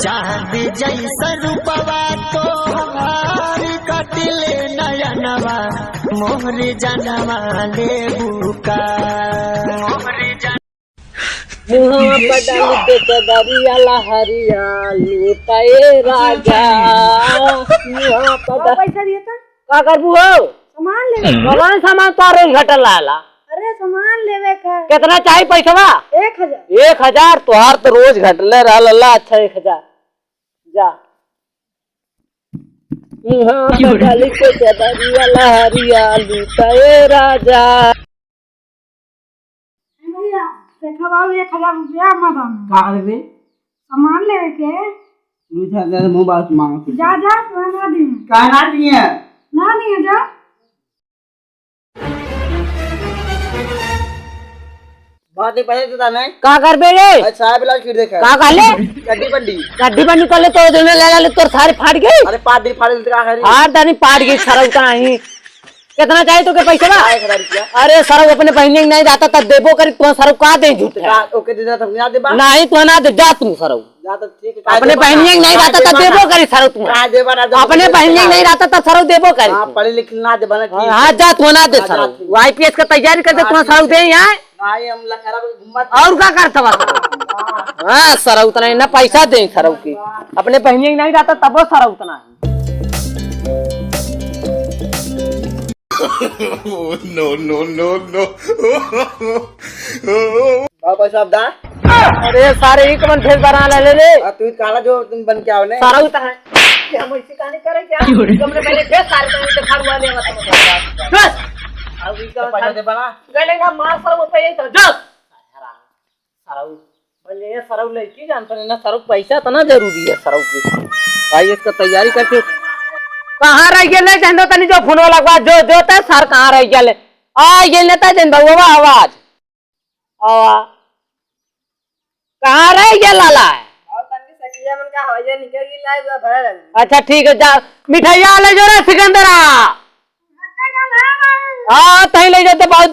चांद जैसा रूपवा तोहार कटिले नयनवा मोहर जनवा ले बुका मुहा पडल के चदरिया लहरिया लूटाए राजा मुहा पडल पैसा दिए था का करबू हो सामान लेवे सामान तारे घटल लाला अरे सामान लेवे का कितना चाहिए पैसा 1000 1000 तोहार तो रोज घटले रहल अल्लाह अच्छा 1000 जा मुहा पडल के चदरिया लहरिया लूटाए राजा भैया देखा बाबू 1000 रुपया मदन का करबे सामान लेवे के दूसरा दे मोबाइल मांग जा जा तो ना दी का ना दिए ना दिए जा बात पैसे देता नहीं का करबे रे साहब इलाज फिर देखा का कहले गड्डी बंडी कर ले तो दिन ले ले तोर सारे फाड़ गए अरे पार्टी फाड़ का खरी हार दानी फाड़ गई सरव का नहीं कितना चाहिए तो के पैसे बा 1000 रुपया अरे सरव अपने बहनी नहीं जाता तब देबो करी तू सरव का दे झूठ ओके दे देता ना दे बा नहीं तू ना दे जा तू सरव जा तो ठीक है अपने बहनी नहीं जाता तब देबो करी सरव तू का दे बा ना अपने बहनी नहीं जाता तब सरव देबो करी हां पढ़े लिखे ना दे बना ठीक हां जा तू ना दे सरव आईपीएस का तैयारी कर दे तू सरव दे यहां नहीं हम लखरा घुमा और क्या करता बा हां सरव उतना ना पैसा दे सरव की अपने बहनी नहीं जाता तब सरव उतना no. बाबा साहब दा अरे सारे एक मन फेस बना ले ले तू काला जो तुम बन के आओ ने सारा उता है हम ऐसी कहानी करे क्या तुमने पहले फेस सारे तो दिखावा ले बस अभी का पैसा दे बना गलेगा मार सारा वो पे तो जो सारा बोले ये सारा लड़की जानता है ना सारा पैसा तो ना जरूरी है सारा की भाई इसका तैयारी करके कहां रह गेले जंदो तनी जो फोन वाला बात जो जो त सर कहां रह गेले आ गेले त जन बउवा आवाज आवा कहां रह गेला ला और तनके सकिया मन का हवाजे निकल गई लाइव भरा अच्छा ठीक है जा मिठाइया ले जो रे सिकंदरा हां तई ले जाते बहुत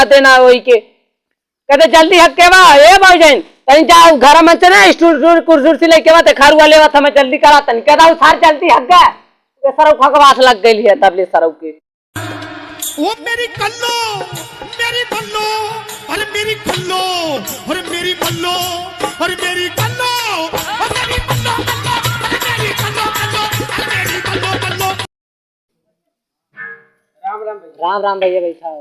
देना वही के कहते जल्दी हक्के बा ए भाईजान तनी जाओ घर में से ना स्टूल कुर्सी लेके बा ते खारुआ लेवा था मैं जल्दी करा तनी कहदा सार जल्दी हक गया सरव खगवास लग गई है तबले सरव के वो मेरी कल्लो मेरी बल्लो अरे मेरी कल्लो अरे मेरी बल्लो अरे मेरी कल्लो अरे मेरी बल्लो अरे मेरी कल्लो अरे मेरी बल्लो राम भैया बैठा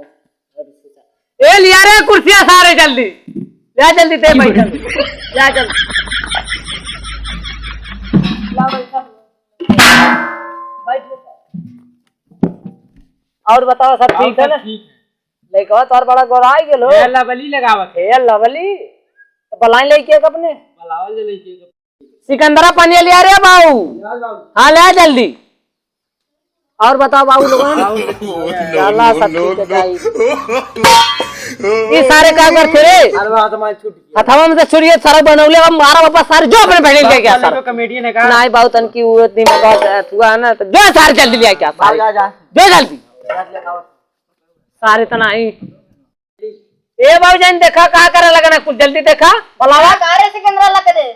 ए लिया रे कुर्सियां सारे जल्दी ले जल्दी दे बैठा ले जल्दी ला बैठा और बताओ सब ठीक है ना लेके तोर बड़ा गोराई गेलो ए लवली लगावत ए लवली तो बलाई लेके अपने बलावल ले लेके सिकंदरा पानी लिया रे बाबू हां ले जल्दी और बताओ बाबू लोगन अल्लाह सब ठीक है ये सारे का करते रे अरे बात हमारी छूट गई हथवा में से छुरिए सारा बनौले हम मारा वापस सारे जो अपने बहन ले गया तो कमेडियन है का नहीं बहुत तन की उड़त नहीं मगा हुआ है ना तो जो सारे जल्दी ले क्या सारे जा जो जल्दी सारे तना ही ए बाबूजान देखा का करे लगना कुछ जल्दी देखा बुलावा कारे सिकंदरा लग दे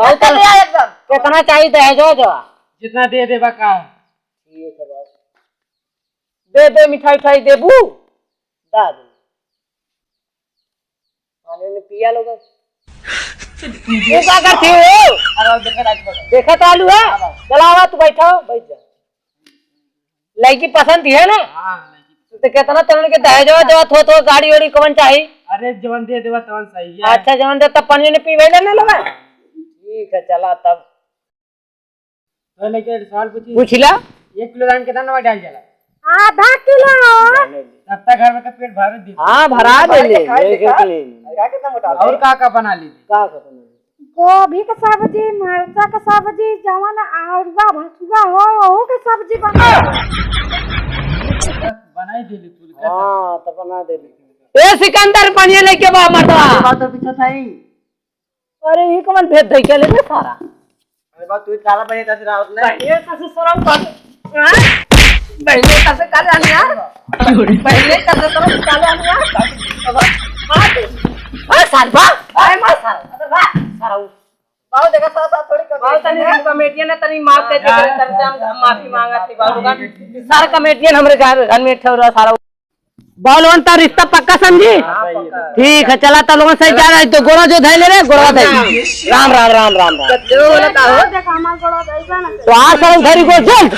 बहुत एकदम कितना चाहिए दे जो जितना दे देबा का दे मिठाई देबू दाद आने ने पिया लोग ये क्या करती हो अरे देखा तो आलू है चलावा तू बैठा बैठ जा लड़की पसंद है ना हां तो कितना तोड़ने के दहेज थो गाड़ी वाड़ी कौन चाहिए अरे जवन दे देबा तवन सही है अच्छा जवन दे तब पानी ने पीवे ना लगा ठीक है चला तब तो लेके सवाल पूछ ला 1 किलो धान कितना नवा डाल जाला आधा किलो तब तक घर में का पेट भर दे हां भरा दे ले कितना मोटा और का बना ली का गोभी का सब्जी मरचा का सब्जी जवन आलूगा भसुआ हो ओहू के सब्जी बनाई दे ली तू हां तो बना दे ले ए सिकंदर पानी लेके बा मटवा बात तो पीछे था ही अरे ये कौन भेद दे के ले सारा अरे बात तू काला बने तस रात ने ये तस सरम कर पहले तस काले आनी यार पहले तस सरम काले आनी यार मार दे अरे सरबा अरे मार सर अरे वाह सारा बाबू देखा साथ थोड़ी बाबू तनी कमेटियन ने तनी माफ दे दे तरफ से हम माफी मांगा थी बाबू का सारा कमेटियन हमरे घर में ठहरा सारा बालवन का रिश्ता पक्का समझी ठीक है चला तो लोगों से जा रहा है तो गोरा जो धैले रे गोरा धैले राम राम राम राम राम देखा हमार गोड़ा ऐसा ना तो आ सब धरी को जल्द